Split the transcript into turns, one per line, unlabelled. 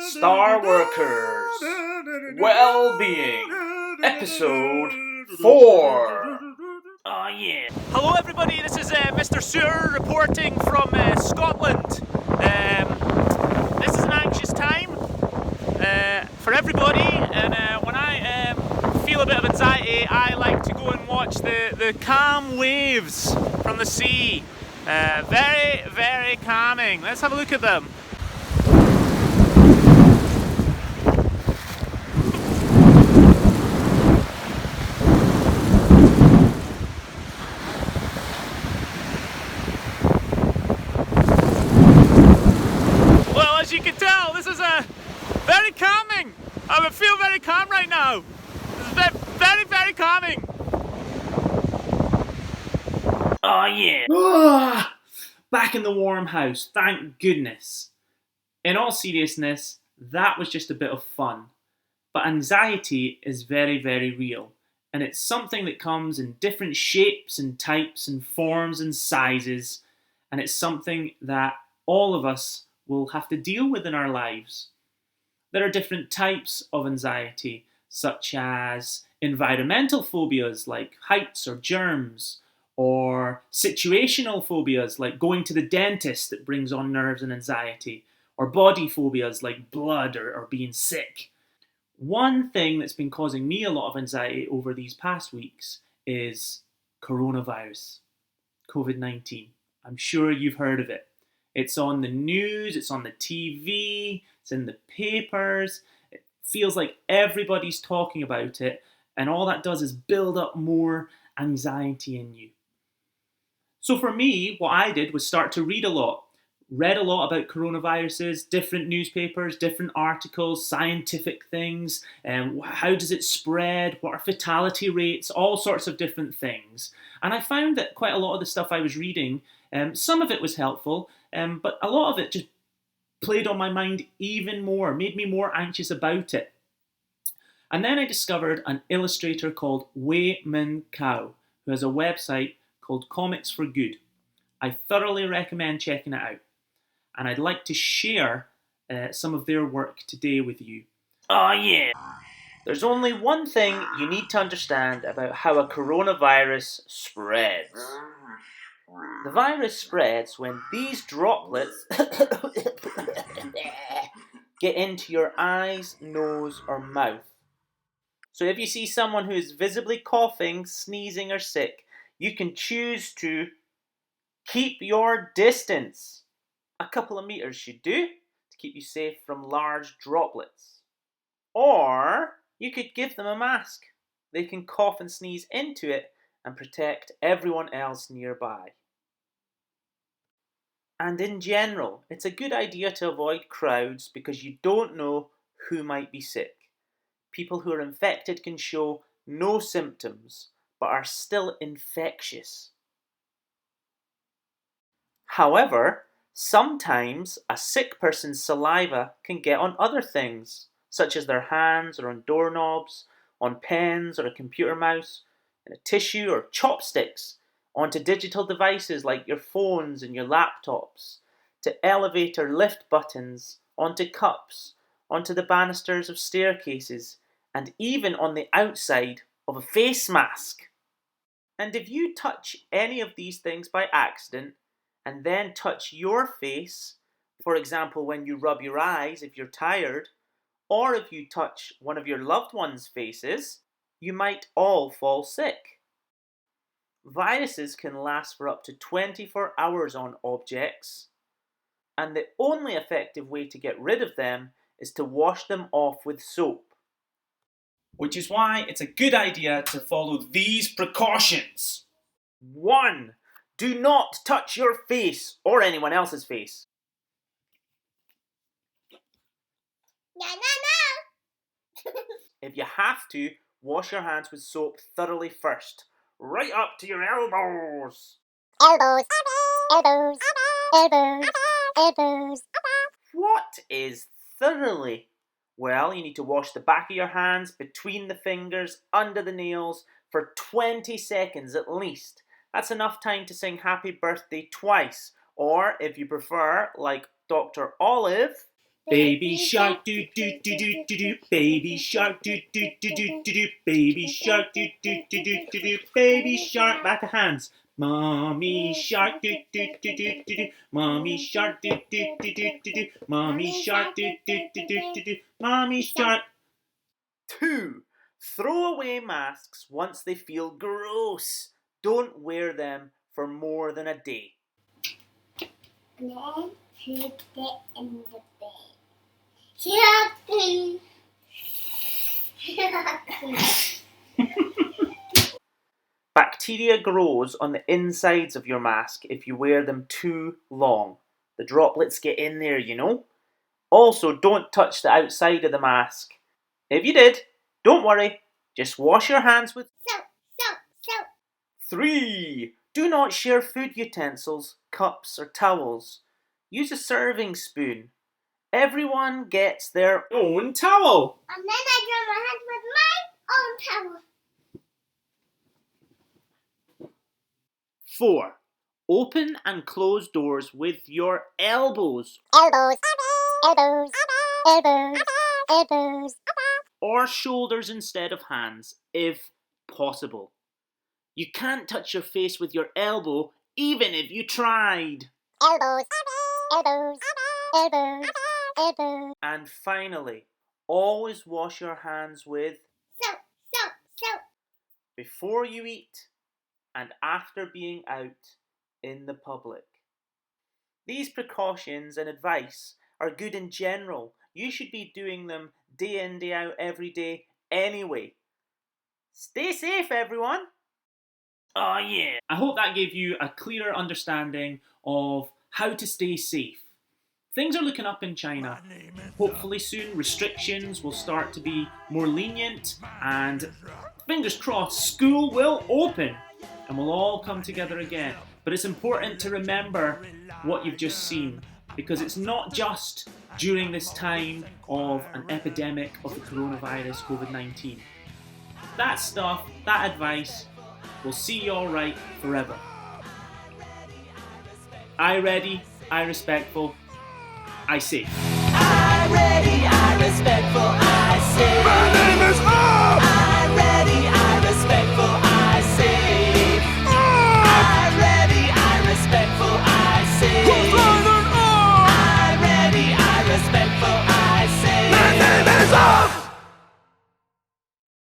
Star Workers Well-Being Episode 4. Oh yeah.
Hello everybody, this is Mr. Sewer reporting from Scotland. This is an anxious time for everybody, and when I feel a bit of anxiety, I like to go and watch the calm waves from the sea. Very, very calming. Let's have a look at them. Well, as you can tell, this is very calming. I feel very calm right now. It's very, very calming.
Oh yeah. Back in the warm house, thank goodness. In all seriousness, that was just a bit of fun. But anxiety is very, very real. And it's something that comes in different shapes and types and forms and sizes. And it's something that all of us will have to deal with in our lives. There are different types of anxiety, such as environmental phobias like heights or germs, or situational phobias like going to the dentist that brings on nerves and anxiety, or body phobias like blood or being sick. One thing that's been causing me a lot of anxiety over these past weeks is coronavirus, COVID-19. I'm sure you've heard of it. It's on the news, it's on the TV, it's in the papers. It feels like everybody's talking about it, and all that does is build up more anxiety in you. So for me, what I did was start to read a lot. Read a lot about coronaviruses, different newspapers, different articles, scientific things, how does it spread, what are fatality rates, all sorts of different things. And I found that quite a lot of the stuff I was reading, some of it was helpful, but a lot of it just played on my mind even more, made me more anxious about it. And then I discovered an illustrator called Wei Min Kao, who has a website called Comics for Good. I thoroughly recommend checking it out. And I'd like to share some of their work today with you. Oh yeah! There's only one thing you need to understand about how a coronavirus spreads. The virus spreads when these droplets get into your eyes, nose, or mouth. So if you see someone who is visibly coughing, sneezing, or sick, you can choose to keep your distance. A couple of meters should do to keep you safe from large droplets. Or you could give them a mask. They can cough and sneeze into it and protect everyone else nearby. And in general, it's a good idea to avoid crowds because you don't know who might be sick. People who are infected can show no symptoms but are still infectious. However, sometimes a sick person's saliva can get on other things, such as their hands or on doorknobs, on pens or a computer mouse, in a tissue or chopsticks, onto digital devices like your phones and your laptops, to elevator lift buttons, onto cups, onto the banisters of staircases, and even on the outside of a face mask. And if you touch any of these things by accident, and then touch your face, for example when you rub your eyes if you're tired, or if you touch one of your loved ones' faces, you might all fall sick. Viruses can last for up to 24 hours on objects, and the only effective way to get rid of them is to wash them off with soap. Which is why it's a good idea to follow these precautions. 1. Do not touch your face or anyone else's face.
No.
If you have to, wash your hands with soap thoroughly first, right up to your elbows.
Elbows.
What is thoroughly? Well, you need to wash the back of your hands, between the fingers, under the nails, for 20 seconds at least. That's enough time to sing happy birthday twice, or if you prefer, like Dr. Olive. Baby shark do do do do do do. Baby shark do do do do do do. Baby shark do do do do do do. Baby shark. Back of hands. Mommy shark do do do do do do. Mommy shark do do do do do do. Mommy shark do do do do do do. Mommy shark. 2. Throw away masks once they feel gross. Don't wear them for more than a day.
Then put it in the bed. Shocking.
Bacteria grows on the insides of your mask if you wear them too long. The droplets get in there, you know. Also, don't touch the outside of the mask. If you did, don't worry. Just wash your hands with
Soap.
3. Do not share food utensils, cups or towels. Use a serving spoon. Everyone gets their own towel.
And then I dry my hands with my own towel.
4. Open and close doors with your elbows
Elbows.
or shoulders instead of hands, if possible. You can't touch your face with your elbow even if you tried.
Elbows.
And finally, always wash your hands with
Soap.
before you eat and after being out in the public. These precautions and advice are good in general. You should be doing them day in, day out, every day anyway. Stay safe, everyone. Oh yeah. I hope that gave you a clearer understanding of how to stay safe. Things are looking up in China. Hopefully soon restrictions will start to be more lenient and fingers crossed school will open and we'll all come together again. But it's important to remember what you've just seen because it's not just during this time of an epidemic of the coronavirus, COVID-19. That stuff, that advice will see you alright forever. I ready, I respectful, I safe.
I ready, I respectful, I say. My name is